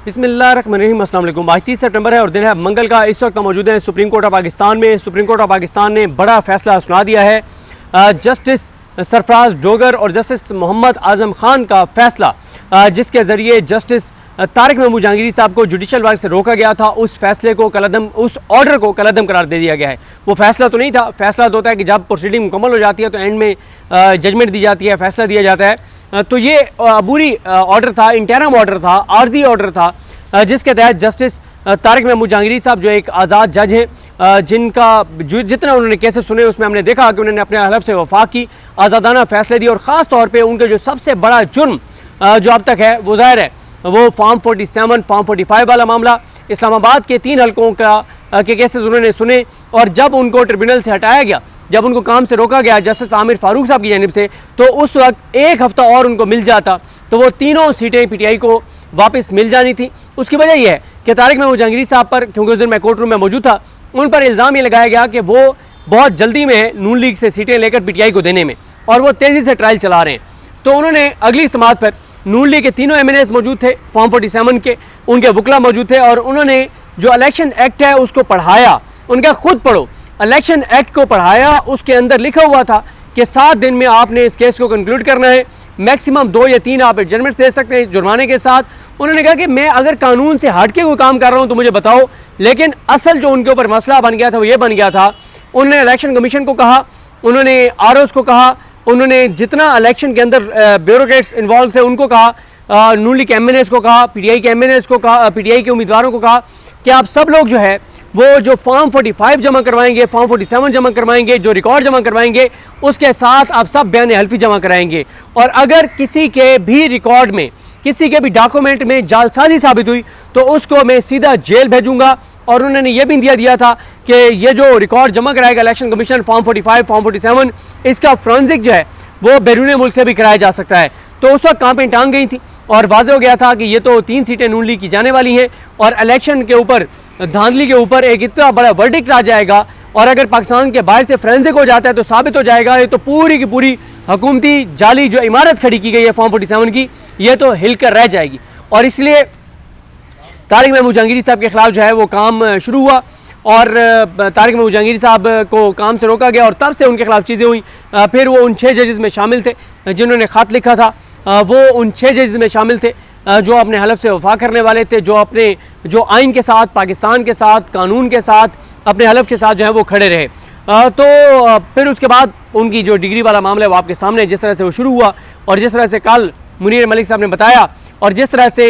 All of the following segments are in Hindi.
बिस्मिल्लाहिर्रहमानिर्रहीम। अस्सलाम वालेकुम। आज 30 सितंबर है और दिन है मंगल का। इस वक्त हम मौजूद हैं सुप्रीम कोर्ट ऑफ पाकिस्तान में। सुप्रीम कोर्ट ऑफ पाकिस्तान ने बड़ा फैसला सुना दिया है। जस्टिस सरफराज डोगर और जस्टिस मोहम्मद आजम खान का फैसला, जिसके ज़रिए जस्टिस तारिक महमूद जहांगीरी साहब को जुडिशल वर्क से रोका गया था, उस फैसले को कलअदम, उस ऑर्डर को कलअदम करार दे दिया गया है। वो फैसला तो नहीं था। फैसला तो होता है कि जब प्रोसीडिंग मुकम्मल हो जाती है तो एंड में जजमेंट दी जाती है, फैसला दिया जाता है। तो ये अबूरी ऑर्डर था, इंटरम ऑर्डर था, आर्जी ऑर्डर था, जिसके तहत जस्टिस तारिक महमूद जहांगीरी साहब जो एक आज़ाद जज हैं, जिनका जितना उन्होंने केसेस सुने उसमें हमने देखा कि उन्होंने अपने हलफ से वफा की, आज़ादाना फैसले दिए और ख़ास तौर पे उनका जो सबसे बड़ा जुर्म जो अब तक है वो ज़ाहिर है वो फॉर्म 47, फॉर्म 45 वाला मामला, इस्लामाबाद के 3 हलकों के केसेस उन्होंने सुने। और जब उनको ट्रिब्यूनल से हटाया गया, जब उनको काम से रोका गया जस्टिस आमिर फारूक साहब की जानिब से, तो उस वक्त एक हफ्ता और उनको मिल जाता तो वो तीनों सीटें पीटीआई को वापस मिल जानी थी। उसकी वजह यह है कि तारिक महमूद जहांगीरी साहब पर, क्योंकि उस दिन मैं कोर्ट रूम में मौजूद था, उन पर इल्ज़ाम ये लगाया गया कि वो बहुत जल्दी में नून लीग से सीटें लेकर पीटीआई को देने में, और वो तेज़ी से ट्रायल चला रहे हैं। तो उन्होंने अगली समात पर नून लीग के तीनों एमएनएस मौजूद थे, फॉर्म 47 के उनके वकला मौजूद थे, और उन्होंने जो इलेक्शन एक्ट है उसको पढ़ाया। उनका खुद पढ़ो, इलेक्शन एक्ट को पढ़ाया, उसके अंदर लिखा हुआ था कि 7 दिन में आपने इस केस को कंक्लूड करना है, मैक्सिमम 2 या 3 आप एडजमेंट्स दे सकते हैं जुर्माने के साथ। उन्होंने कहा कि मैं अगर कानून से हट के कोई काम कर रहा हूं तो मुझे बताओ। लेकिन असल जो उनके ऊपर मसला बन गया था वो ये बन गया था, उन्होंने इलेक्शन कमीशन को कहा, उन्होंने आरओस को कहा, उन्होंने जितना इलेक्शन के अंदर ब्यूरोक्रेट्स इन्वॉल्व थे उनको कहा, नून लीग के एमएनएस को कहा, पीटीआई के एमएनएस को कहा, पीटीआई के उम्मीदवारों को कहा कि आप सब लोग जो है वो जो फॉर्म 45 जमा करवाएंगे, फॉर्म 47 जमा करवाएंगे, जो रिकॉर्ड जमा करवाएंगे, उसके साथ आप सब बयान हल्फी जमा कराएंगे। और अगर किसी के भी रिकॉर्ड में, किसी के भी डॉक्यूमेंट में जालसाजी साबित हुई तो उसको मैं सीधा जेल भेजूंगा। और उन्होंने ये भी दिया था कि ये जो रिकॉर्ड जमा कराएगा इलेक्शन कमीशन, फॉर्म 45, फॉर्म 47, इसका फ्रेंसिक जो है वो बैरून मुल्क से भी कराया जा सकता है। तो उस वक्त कांपें टांग गई थी और वाज़ेह हो गया था कि ये तो 3 सीटें नून लीग की जाने वाली हैं और इलेक्शन के ऊपर, धांधली के ऊपर एक इतना बड़ा वर्डिक्ट आ जाएगा। और अगर पाकिस्तान के बाहर से फ्रेंसिक हो जाता है तो साबित हो जाएगा ये तो पूरी की पूरी हुकूमती जाली जो इमारत खड़ी की गई है फॉर्म 47 की, ये तो हिलकर रह जाएगी। और इसलिए तारिक महमूद जहांगीरी साहब के खिलाफ जो है वो काम शुरू हुआ और तारिक महमूद जहांगीरी साहब को काम से रोका गया और तब से उनके खिलाफ चीज़ें हुई। फिर वो उन 6 जजेस में शामिल थे जिन्होंने ख़त लिखा था, वो उन 6 जजेस में शामिल थे जो अपने हलफ से वफा करने वाले थे, जो अपने जो आइन के साथ, पाकिस्तान के साथ, कानून के साथ, अपने हलफ के साथ जो है वो खड़े रहे। तो फिर उसके बाद उनकी जो डिग्री वाला मामला है वो आपके सामने, जिस तरह से वो शुरू हुआ और जिस तरह से कल मुनीर मलिक साहब ने बताया और जिस तरह से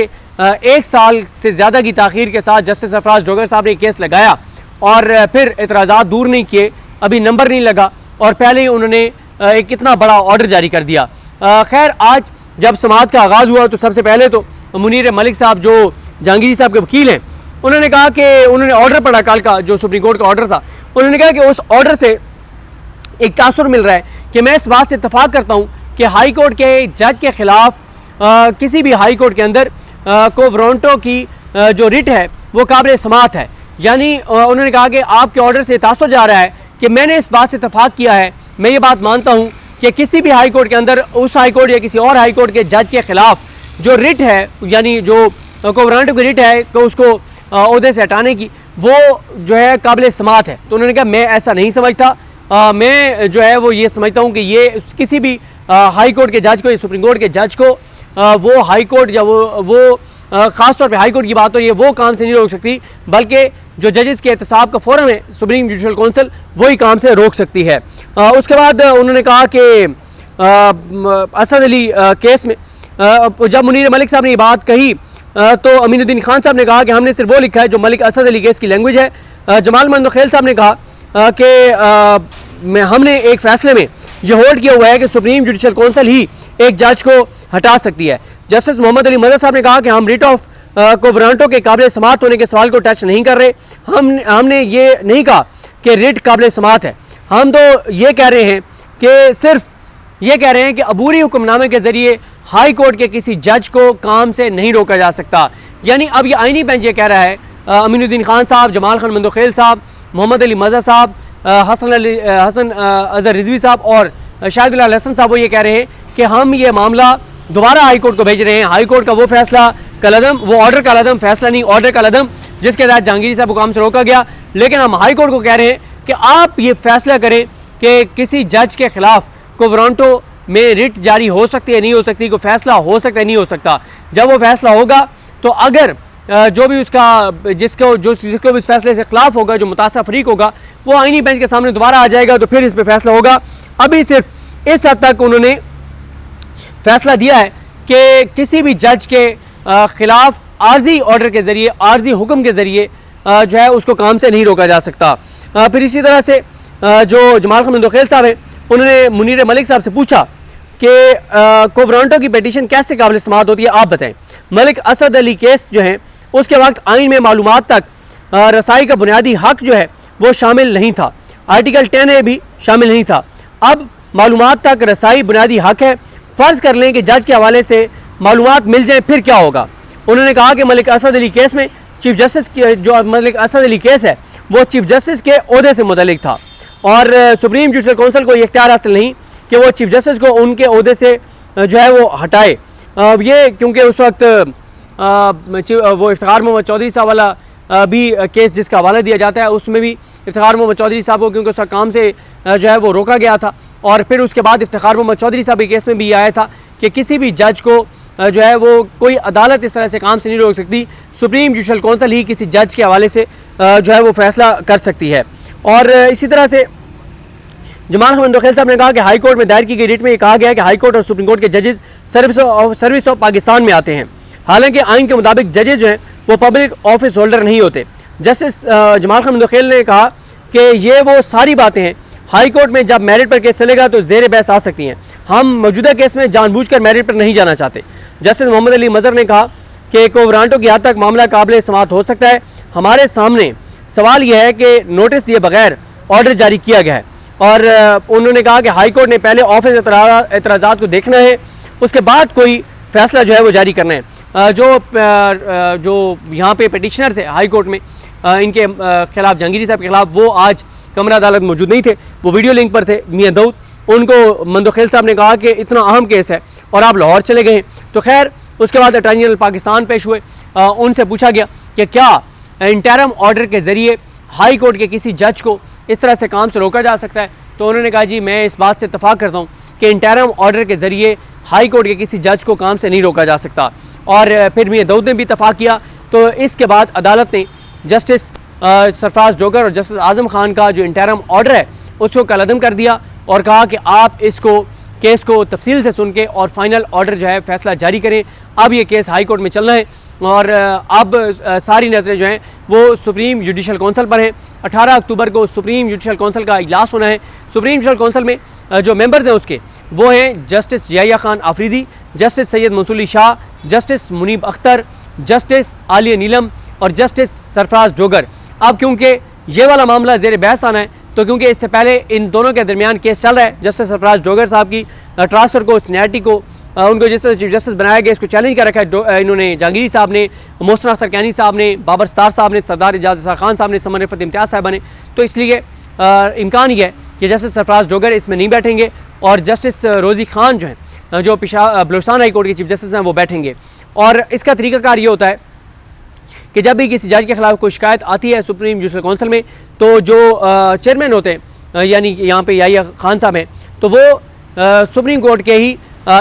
1 साल से ज़्यादा की ताख़ीर के साथ जस्टिस सरफराज डोगर साहब ने केस लगाया और फिर एतराज़ात दूर नहीं किए, अभी नंबर नहीं लगा और पहले ही उन्होंने एक इतना बड़ा ऑर्डर जारी कर दिया। खैर, आज जब समाअत का आगाज़ हुआ तो सबसे पहले तो मुनीर मलिक साहब जो जहांगीरी साहब के वकील हैं, उन्होंने कहा कि उन्होंने ऑर्डर पढ़ा कल का, जो सुप्रीम कोर्ट का ऑर्डर था। उन्होंने कहा कि उस ऑर्डर से एक तासुर मिल रहा है कि मैं इस बात से इत्तफाक करता हूँ कि हाई कोर्ट के जज के खिलाफ किसी भी हाई कोर्ट के अंदर को वारंटों की जो रिट है वो काबिल समाअत है। यानी उन्होंने कहा कि आपके ऑर्डर से तासुर जा रहा है कि मैंने इस बात से इत्तफाक किया है, मैं ये बात मानता हूँ कि किसी भी हाई कोर्ट के अंदर उस हाई कोर्ट या किसी और हाई कोर्ट के जज के खिलाफ जो रिट है, यानी जो वारंटों की रिट है कि उसको ओहदे से हटाने की, वो जो है काबिल समाअत है। तो उन्होंने कहा मैं ऐसा नहीं समझता, मैं जो है वो ये समझता हूँ कि ये किसी भी हाई कोर्ट के जज को या सुप्रीम कोर्ट के जज को वो हाई कोर्ट या वो ख़ास तौर पे हाई कोर्ट की बात हो रही है वो काम से नहीं रोक सकती, बल्कि जो जजेस के एहतसाब का फोरम है सुप्रीम जुडिशल काउंसिल, वही काम से रोक सकती है। उसके बाद उन्होंने कहा कि असद अली केस में जब मुनीर मलिक साहब ने ये बात कही तो अमीनुद्दीन खान साहब ने कहा कि हमने सिर्फ वो लिखा है जो मलिक असद अली केस की लैंग्वेज है। जमाल मंदखेल साहब ने कहा कि हमने एक फैसले में ये होल्ड किया हुआ है कि सुप्रीम जुडिशल काउंसिल ही एक जज को हटा सकती है। जस्टिस मोहम्मद अली मदद साहब ने कहा कि हम रिट ऑफ को वारंटों के काबिल समाअत होने के सवाल को टच नहीं कर रहे, हमने ये नहीं कहा कि रिट काबिल समाअत है, हम तो ये कह रहे हैं कि सिर्फ ये कह रहे हैं कि अबूरी हुक्मनामे के ज़रिए हाई कोर्ट के किसी जज को काम से नहीं रोका जा सकता। यानी अब ये आईनी बेंच ये कह रहा है, अमीनुद्दीन खान साहब, जमाल खान मंदखेल साहब, मोहम्मद अली मज़ा साहब, हसन अजहर रिजवी साहब और शाहिद बिलाल हसन साहब वो ये कह रहे हैं कि हम ये मामला दोबारा हाई कोर्ट को भेज रहे हैं, हाई कोर्ट का वो फैसला कलदम, वो ऑर्डर का कलदम, फैसला नहीं, ऑर्डर का कलदम, जिसके तहत जहांगीर साहब को काम से रोका गया। लेकिन हम हाई कोर्ट को कह रहे हैं कि आप ये फैसला करें कि किसी जज के खिलाफ को वारंटो में रिट जारी हो सकती है, नहीं हो सकती, कोई फैसला हो सकता है, नहीं हो सकता। जब वो फैसला होगा तो अगर जो भी उसका जिसको भी इस फैसले से खिलाफ होगा, जो मुतासर फरीक होगा, वो आईनी बेंच के सामने दोबारा आ जाएगा, तो फिर इस पर फैसला होगा। अभी सिर्फ इस हद तक उन्होंने फैसला दिया है कि किसी भी जज के खिलाफ आर्जी ऑर्डर के ज़रिए, आर्जी हुक्म के ज़रिए जो है उसको काम से नहीं रोका जा सकता। फिर इसी तरह से जो जमाल खान मंदोखेल साहब हैं, उन्होंने मुनीर मलिक साहब से पूछा कि को वारंटो की पिटीशन कैसे काबिल समाअत होती है, आप बताएं। मलिक असद अली केस जो है उसके वक्त आइन में मालूमात तक रसाई का बुनियादी हक जो है वो शामिल नहीं था, आर्टिकल 10A भी शामिल नहीं था। अब मालूमात तक रसाई बुनियादी हक है। फ़र्ज़ कर लें कि जज के हवाले से मालूमात मिल जाए, फिर क्या होगा। उन्होंने कहा कि मलिक असद अली केस में चीफ जस्टिस की जो मलिक असद अली केस है वो चीफ जस्टिस के ओहदे से मुतल्लिक था और सुप्रीम जुडिशल कौंसिल को ये इख्तियार हासिल नहीं कि वो चीफ जस्टिस को उनके ओहदे से जो है वो हटाए। ये क्योंकि उस वक्त वो इफ्तिखार मोहम्मद चौधरी साहब वाला भी केस जिसका हवाला दिया जाता है, उसमें भी इफ्तिखार मोहम्मद चौधरी साहब को क्योंकि उसका काम से जो है वो रोका गया था। और फिर उसके बाद इफ्तिखार मोहम्मद चौधरी साहब के केस में भी आया था कि किसी भी जज को जो है वो कोई अदालत इस तरह से काम से नहीं रोक सकती, सुप्रीम जुडिशल कौंसिल ही किसी जज के हवाले से जो है वो फैसला कर सकती है। और इसी तरह से जमाल खान मंदोखेल साहब ने कहा कि हाई कोर्ट में दायर की गई रिट में कहा गया है कि हाई कोर्ट और सुप्रीम कोर्ट के जजेस सर्विस ऑफ पाकिस्तान में आते हैं। हालांकि आइन के मुताबिक जजेस जो हैं वो पब्लिक ऑफिस होल्डर नहीं होते। जस्टिस जमाल खान मंदोखेल ने कहा कि ये वो सारी बातें हैं, हाई कोर्ट में जब मेरिट पर केस चलेगा तो ज़ेर बहस आ सकती हैं। हम मौजूदा केस में जानबूझकर मेरिट पर नहीं जाना चाहते। जस्टिस मोहम्मद अली मजहर ने कहा कि को वारंटो की हद तक मामला काबिल समाअत हो सकता है। हमारे सामने सवाल यह है कि नोटिस दिए बगैर ऑर्डर जारी किया गया है और उन्होंने कहा कि हाई कोर्ट ने पहले ऑफिस एतराज़ात को देखना है, उसके बाद कोई फैसला जो है वो जारी करना है। जो यहाँ पे पिटिशनर थे हाई कोर्ट में इनके खिलाफ, जहांगीर साहब के खिलाफ, वो आज कमरा अदालत मौजूद नहीं थे, वो वीडियो लिंक पर थे, मियाँ दाऊद। उनको मंदोखेल साहब ने कहा कि इतना अहम केस है और आप लाहौर चले गए हैं। तो खैर उसके बाद अटॉर्नी जनरल पाकिस्तान पेश हुए, उनसे पूछा गया कि क्या इंटरम ऑर्डर के ज़रिए हाई कोर्ट के किसी जज को इस तरह से काम से रोका जा सकता है। तो उन्होंने कहा जी मैं इस बात से इत्तफाक करता हूँ कि इंटरम ऑर्डर के ज़रिए हाई कोर्ट के किसी जज को काम से नहीं रोका जा सकता। और फिर मियां दाऊद ने भी इत्तफाक किया। तो इसके बाद अदालत ने जस्टिस सरफराज डोगर और जस्टिस आज़म खान का जो इंटरम ऑर्डर है उसको कलअदम कर दिया और कहा कि आप इसको केस को तफसील से सुन के और फाइनल ऑर्डर जो है फैसला जारी करें। अब ये केस हाई कोर्ट में चलना है और अब सारी नज़रें जो हैं वो सुप्रीम जुडिशल कौंसिल पर हैं। 18 अक्टूबर को सुप्रीम जुडिशल कौंसिल का इजलास होना है। सुप्रीम जुडिशल कौंसिल में जो मेंबर्स हैं उसके वो हैं justice Yahya Khan Afridi, justice Syed Mansoor Ali Shah, justice Munib Akhtar, justice Aalia Neelum और जस्टिस सरफराज डोगर। अब क्योंकि ये वाला मामला ज़ेर बहस आना है तो क्योंकि इससे पहले इन दोनों के दरमियान केस चल रहा है, जस्टिस सरफराज डोगर साहब की ट्रांसफ़र को, सीनियरिटी को, उनको जिस तरह चीफ जस्टिस बनाया गया इसको चैलेंज कर रखा है इन्होंने, जहांगीरी साहब ने, मोहसिन अख्तर कैनी साहब ने, बाबर सत्तार साहब ने, सरदार एजाज खान साहब ने, समन रिफत इम्तियाज़ साहबा ने। तो इसलिए इम्कान ये है कि जस्टिस सरफराज डोगर इसमें नहीं बैठेंगे और जस्टिस रोज़ी खान जो हैं जो बलूचिस्तान हाई कोर्ट के चीफ जस्टिस हैं वो बैठेंगे। और इसका तरीक़ाकार ये होता है कि जब भी किसी जज के खिलाफ कोई शिकायत आती है सुप्रीम जुडिशल कौंसिल में तो जो चेयरमैन होते हैं यानी यहाँ पे याहिया खान साहब हैं तो वो सुप्रीम कोर्ट के ही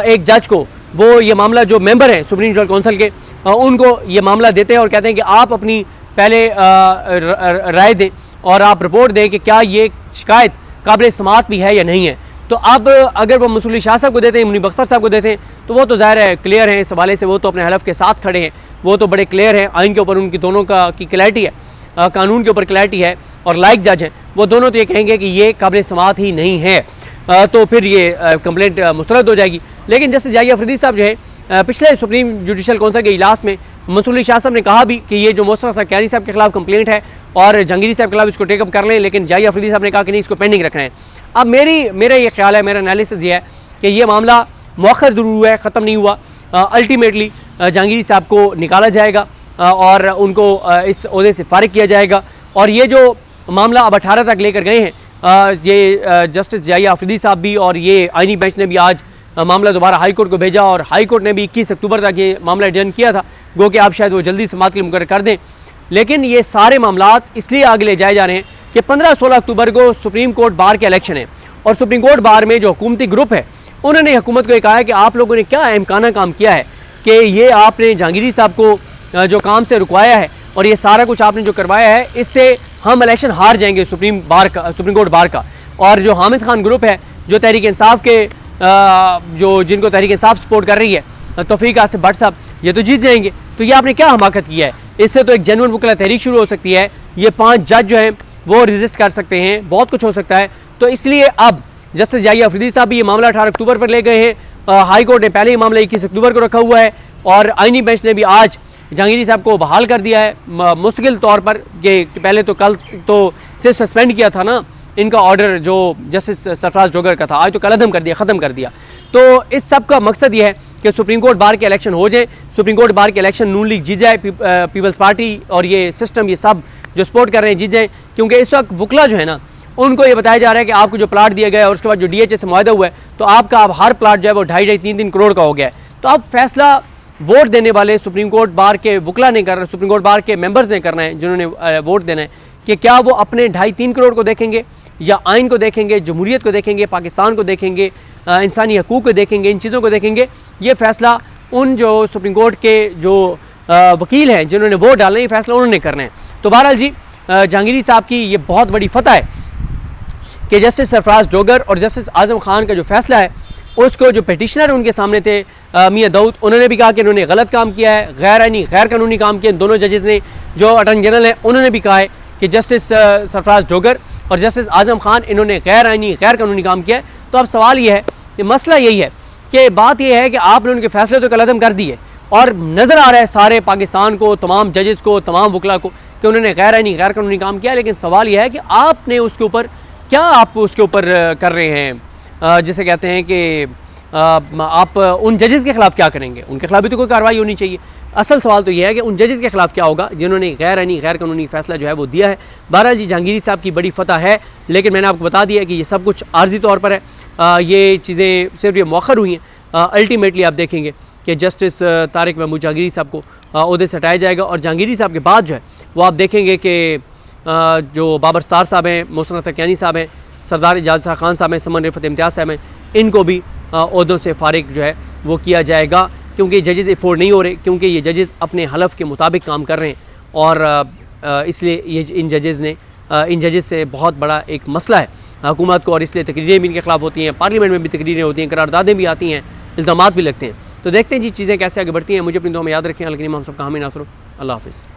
एक जज को वो ये मामला, जो मेंबर हैं सुप्रीम जुडिशल कौंसिल के, उनको ये मामला देते हैं और कहते हैं कि आप अपनी पहले राय दें और आप रिपोर्ट दें कि क्या ये शिकायत काबिल समाअत भी है या नहीं है। तो अब अगर वो मंसूर अली शाह साहब को देते हैं, मुनीब अख्तर साहब को देते हैं तो वो तो ज़ाहिर है क्लियर है इस हवाले से, वो तो अपने हलफ के साथ खड़े हैं, वो तो बड़े क्लियर हैं, आइन के ऊपर उनकी दोनों की क्लैरिटी है, कानून के ऊपर क्लैरिटी है और लाइक जज हैं, वो दोनों तो ये कहेंगे कि ये काबिल समाअत ही नहीं है, तो फिर ये कंप्लेंट मुस्तरद हो जाएगी। लेकिन जस्टिस याहिया आफरीदी साहब जो है पिछले सुप्रीम जुडिशल कौंसिल के इजलास में मंसूर अली शाह साहब ने कहा भी कि ये जो मोहसिन अख्तर कैनी साहब के खिलाफ कंप्लेंट है और जहांगीरी साहब के खिलाफ इसको टेकअप कर लें, लेकिन याहिया आफरीदी साहब ने कहा कि नहीं, इसको पेंडिंग रखना है। अब मेरा ये ख्याल है, मेरा एनालिसिस ये है कि ये मामला मौखर ज़रूर हुआ है, ख़त्म नहीं हुआ। अल्टीमेटली जहांगीरी साहब को निकाला जाएगा और उनको इस ओहदे से फारिग किया जाएगा। और ये जो मामला अब 18 तक लेकर गए हैं ये जस्टिस याहिया आफरीदी साहब भी और ये आइनी बेंच ने भी आज मामला दोबारा हाई कोर्ट को भेजा और हाई कोर्ट ने भी 21 अक्टूबर तक ये मामला एडजर्न किया था, गो कि आप शायद वो जल्दी समाअत के लिए मुकर्रर कर दें। लेकिन ये सारे मामलात इसलिए आगे ले जाए जा रहे हैं कि 15-16 अक्टूबर को सुप्रीम कोर्ट बार के इलेक्शन है और सुप्रीम कोर्ट बार में जो हुकूमती ग्रुप है उन्होंने हुकूमत को ये कहा है कि आप लोगों ने क्या अहमकाना काम किया है कि ये आपने जहांगीरी साहब को जो काम से रुकवाया है और ये सारा कुछ आपने जो करवाया है, इससे हम इलेक्शन हार जाएंगे सुप्रीम कोर्ट बार का। और जो हामिद खान ग्रुप है, जो तहरीक इंसाफ के जिनको तहरीक इंसाफ सपोर्ट कर रही है, तौफीक आसिफ भट्ट साहब, ये तो जीत जाएंगे। तो ये आपने क्या हमाकत किया है? इससे तो एक जेन्युइन वकला तहरीक शुरू हो सकती है, ये 5 जज जो हैं वो रजिस्ट कर सकते हैं, बहुत कुछ हो सकता है। तो इसलिए अब जस्टिस जाहिया अफरीदी साहब भी ये मामला 18 अक्टूबर पर ले गए हैं। हाई कोर्ट ने पहले ही मामला 21 अक्टूबर को रखा हुआ है और आईनी बेंच ने भी आज जहांगीरी साहब को बहाल कर दिया है मुस्तकिल तौर पर। कि पहले तो कल तो सिर्फ सस्पेंड किया था ना इनका ऑर्डर जो जस्टिस सरफराज डोगर का था, आज तो कलअदम कर दिया, ख़त्म कर दिया। तो इस सब का मकसद ये है कि सुप्रीम कोर्ट बार के इलेक्शन हो जाए, सुप्रीम कोर्ट बार के इलेक्शन नून लीग जीत जाए, पीपल्स पार्टी और ये सिस्टम ये सब जो सपोर्ट कर रहे हैं जीत जाए। क्योंकि इस वक्त वकला जो है ना, उनको ये बताया जा रहा है कि आपको जो प्लाट दिया गया है और उसके बाद जो DHA से मुआहदा हुआ है, तो आपका अब हर प्लाट जो है वो 2.5-3 करोड़ का हो गया है। तो अब फैसला वोट देने वाले सुप्रीम कोर्ट बार के वकला ने करना, सुप्रीम कोर्ट बार के मेंबर्स ने करना है जिन्होंने वोट देना है कि क्या वो अपने 2.5-3 करोड़ को देखेंगे या आइन को देखेंगे, जमहूरियत को देखेंगे, पाकिस्तान को देखेंगे, इंसानी हकूक़ को देखेंगे, इन चीज़ों को देखेंगे। ये फ़ैसला उन जो सुप्रीम कोर्ट के जो वकील हैं जिन्होंने वोट डालना है, ये फैसला उन्होंने करना है। तो बहरहाल जी, जहांगीरी साहब की ये बहुत बड़ी फतह है कि जस्टिस सरफराज डोगर और जस्टिस आज़म खान का जो फैसला है उसको जो पिटिशनर उनके सामने थे मियां दाऊद, उन्होंने भी कहा कि इन्होंने गलत काम किया है, गैर आइनी गैर कानूनी काम किया। दोनों जजेस ने, जो अटॉर्नी जनरल है उन्होंने भी कहा है कि जस्टिस सरफराज डोगर और जस्टिस आज़म खान इन्होंने गैर आइनी गैर कानूनी काम किया है। तो अब सवाल ये है कि मसला यही है कि बात यह है कि आपने उनके फैसले तो कलअदम कर दिए और नज़र आ रहा है सारे पाकिस्तान को, तमाम जजेस को, तमाम वकला को कि उन्होंने गैर आइनी गैर कानूनी काम किया। लेकिन सवाल यह है कि आपने उसके ऊपर क्या आप उसके ऊपर कर रहे हैं, जिसे कहते हैं कि आप उन जजेस के ख़िलाफ़ क्या करेंगे? उनके खिलाफ भी तो कोई कार्रवाई होनी चाहिए। असल सवाल तो यह है कि उन जजेस के खिलाफ क्या होगा जिन्होंने गैर आइनी गैर कानूनी फैसला जो है वो दिया है। बहरहाल जी, जहांगीरी साहब की बड़ी फतह है, लेकिन मैंने आपको बता दिया है कि ये सब कुछ आर्जी तौर पर है। ये चीज़ें सिर्फ ये मौखर हुई हैं। अल्टीमेटली आप देखेंगे कि जस्टिस तारिक महमूद जहांगीरी साहब को ओहदे से हटाया जाएगा और जहांगीरी साहब के बाद जो है वो आप देखेंगे कि जो बाबर सत्तार साहब हैं, मोहसिन तकियानी साहब हैं, सरदार एजाज खान साहब हैं, समन रिफत इम्तियाज़ साहब हैं, इनको भी ओहदों से फारिग जो है वो किया जाएगा। क्योंकि जजेस अफोर्ड नहीं हो रहे, क्योंकि ये जजेस अपने हलफ के मुताबिक काम कर रहे हैं और इसलिए ये इन जजेस से बहुत बड़ा एक मसला है हुकूमत को। और इसलिए तकरीरें भी इनके खिलाफ होती हैं, पार्लियामेंट में भी तकरीरें होती हैं, करारदादें भी आती हैं, इल्ज़ामात भी लगते हैं। तो देखते हैं जी चीज़ें कैसे आगे बढ़ती हैं। मुझे अपनी दुआ में याद रखें। लेकिन हम सब का हामी नासर। अल्लाह हाफ़िज़।